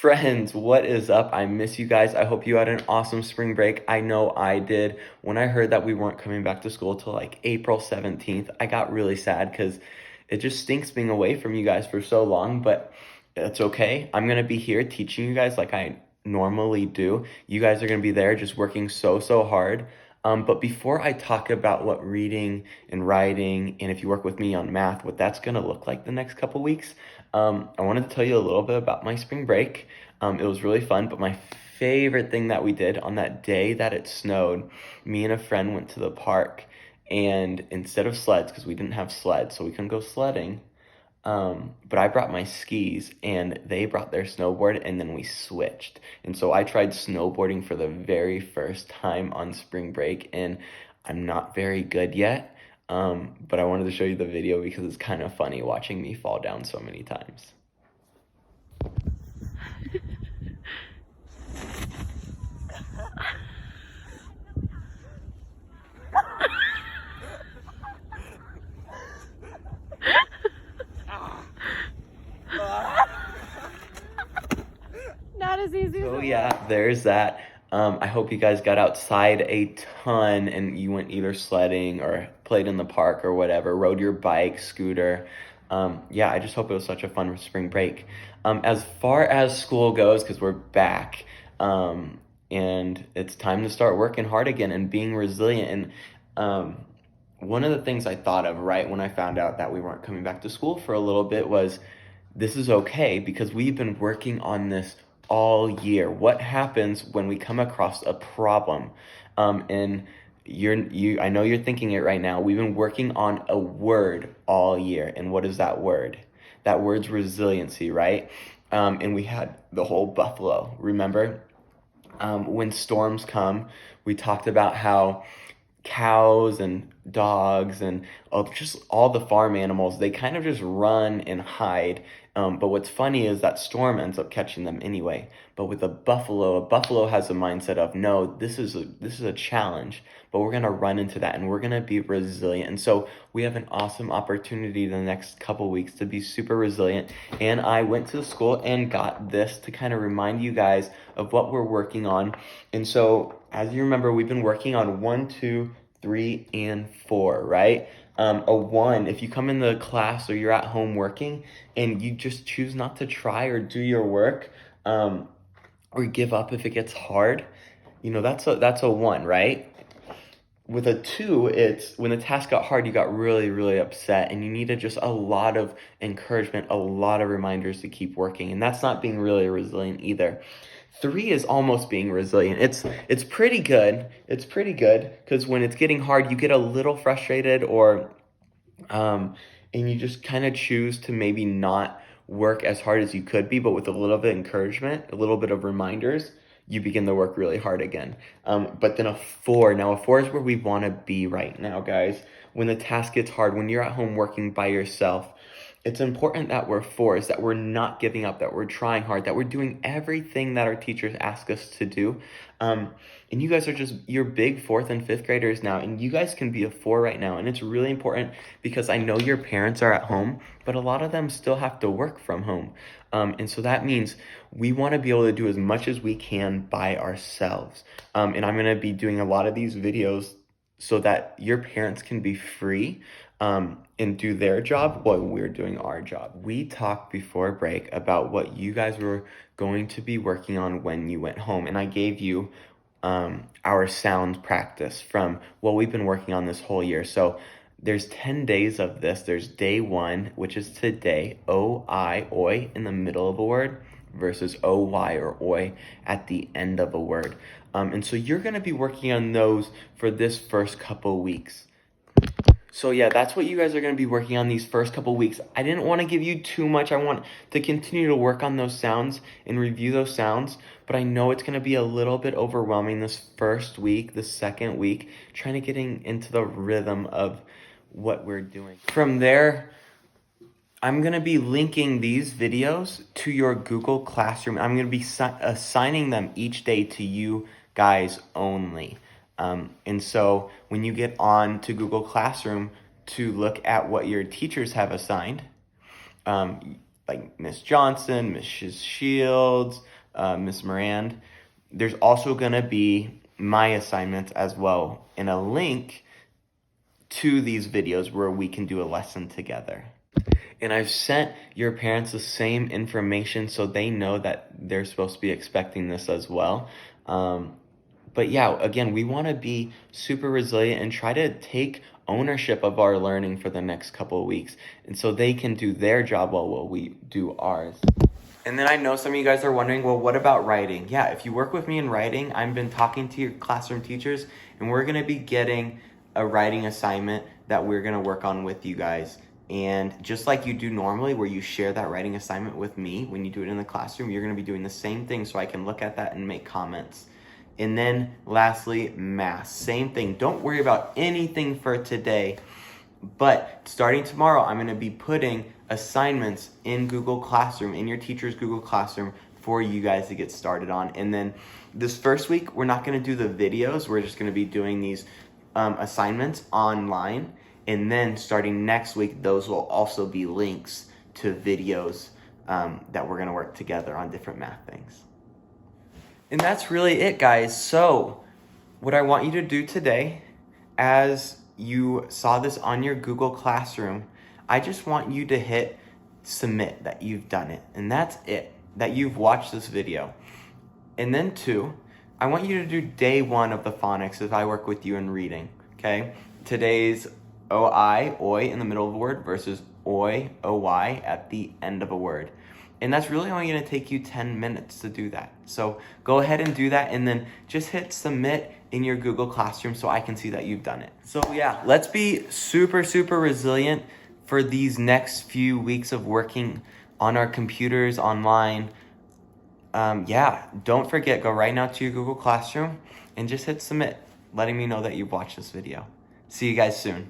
Friends, what is up? I miss you guys. I hope you had an awesome spring break. I know I did. When I heard that we weren't coming back to school till like April 17th, I got really sad because it just stinks being away from you guys for so long, but it's okay. I'm gonna be here teaching you guys like I normally do. You guys are gonna be there just working so hard. But before I talk about what reading and writing, and if you work with me on math, what that's gonna look like the next couple weeks, I wanted to tell you a little bit about my spring break. It was really fun, but my favorite thing that we did on that day that it snowed, me and a friend went to the park, and instead of sleds, because we didn't have sleds, so we couldn't go sledding, but I brought my skis and they brought their snowboard and then we switched. And so I tried snowboarding for the very first time on spring break and I'm not very good yet. But I wanted to show you the video because it's kind of funny watching me fall down so many times. Not as easy as So yeah, there's that. I hope you guys got outside a ton and you went either sledding or played in the park or whatever, rode your bike, scooter. Yeah, I just hope it was such a fun spring break. As far as school goes, because we're back, and it's time to start working hard again and being resilient. And one of the things I thought of right when I found out that we weren't coming back to school for a little bit was this is okay because we've been working on this all year. What happens when we come across a problem? And I know you're thinking it right now. We've been working on a word all year. And what is that word? That word's resiliency, right? And we had the whole buffalo, remember? When storms come, we talked about how cows and dogs and just all the farm animals, they kind of just run and hide. But what's funny is that storm ends up catching them anyway. But with a buffalo has a mindset of, no, this is a challenge, but we're gonna run into that and we're gonna be resilient. And so we have an awesome opportunity the next couple weeks to be super resilient. And I went to the school and got this to kind of remind you guys of what we're working on. And so, as you remember, we've been working on 1, 2, 3, and 4, right? A 1, if you come in the class or you're at home working and you just choose not to try or do your work, or give up if it gets hard, that's a 1, right? With a 2, it's when the task got hard, you got really upset and you needed just a lot of encouragement, a lot of reminders to keep working. And that's not being really resilient either. 3 is almost being resilient. It's pretty good. It's pretty good because when it's getting hard, you get a little frustrated and you just kind of choose to maybe not work as hard as you could be, but with a little bit of encouragement, a little bit of reminders, you begin to work really hard again. But then a 4, now a 4 is where we want to be right now, guys. When the task gets hard, when you're at home working by yourself, it's important that we're 4s, that we're not giving up, that we're trying hard, that we're doing everything that our teachers ask us to do. And you guys are you're big 4th and 5th graders now, and you guys can be a 4 right now. And it's really important because I know your parents are at home, but a lot of them still have to work from home. And so that means we want to be able to do as much as we can by ourselves. And I'm going to be doing a lot of these videos so that your parents can be free and do their job while we're doing our job. We talked before break about what you guys were going to be working on when you went home, and I gave you our sound practice from what we've been working on this whole year. So there's 10 days of this. There's day 1, which is today, O-I, oi, in the middle of a word, versus O-Y or oi at the end of a word. And so you're going to be working on those for this first couple weeks. So yeah, that's what you guys are going to be working on these first couple weeks. I didn't want to give you too much. I want to continue to work on those sounds and review those sounds, but I know it's going to be a little bit overwhelming this first week, the second week, trying to getting into the rhythm of what we're doing. From there, I'm going to be linking these videos to your Google Classroom. I'm going to be assigning them each day to you guys only. And so when you get on to Google Classroom to look at what your teachers have assigned, like Miss Johnson, Mrs. Shields, Miss Morand. There's also going to be my assignments as well, and a link to these videos where we can do a lesson together. And I've sent your parents the same information so they know that they're supposed to be expecting this as well. But yeah, again, we want to be super resilient and try to take ownership of our learning for the next couple of weeks. And so they can do their job while we do ours. And then I know some of you guys are wondering, well, what about writing? Yeah, if you work with me in writing, I've been talking to your classroom teachers, and we're going to be getting a writing assignment that we're going to work on with you guys. And just like you do normally, where you share that writing assignment with me when you do it in the classroom, you're going to be doing the same thing so I can look at that and make comments. And then lastly, math. Same thing. Don't worry about anything for today. But starting tomorrow, I'm going to be putting assignments in Google Classroom, in your teacher's Google Classroom, for you guys to get started on. And then this first week, we're not going to do the videos. We're just going to be doing these assignments online. And then starting next week, those will also be links to videos that we're going to work together on different math things. And that's really it, guys. So what I want you to do today, as you saw this on your Google Classroom, I just want you to hit submit that you've done it. And that's it, that you've watched this video. And then 2, I want you to do day 1 of the phonics as I work with you in reading, okay? Today's OI, oi, in the middle of a word versus oi, oy, at the end of a word. And that's really only going to take you 10 minutes to do that. So go ahead and do that, and then just hit submit in your Google Classroom so I can see that you've done it. So yeah, let's be super, super resilient for these next few weeks of working on our computers online. Yeah, don't forget, go right now to your Google Classroom and just hit submit, letting me know that you've watched this video. See you guys soon.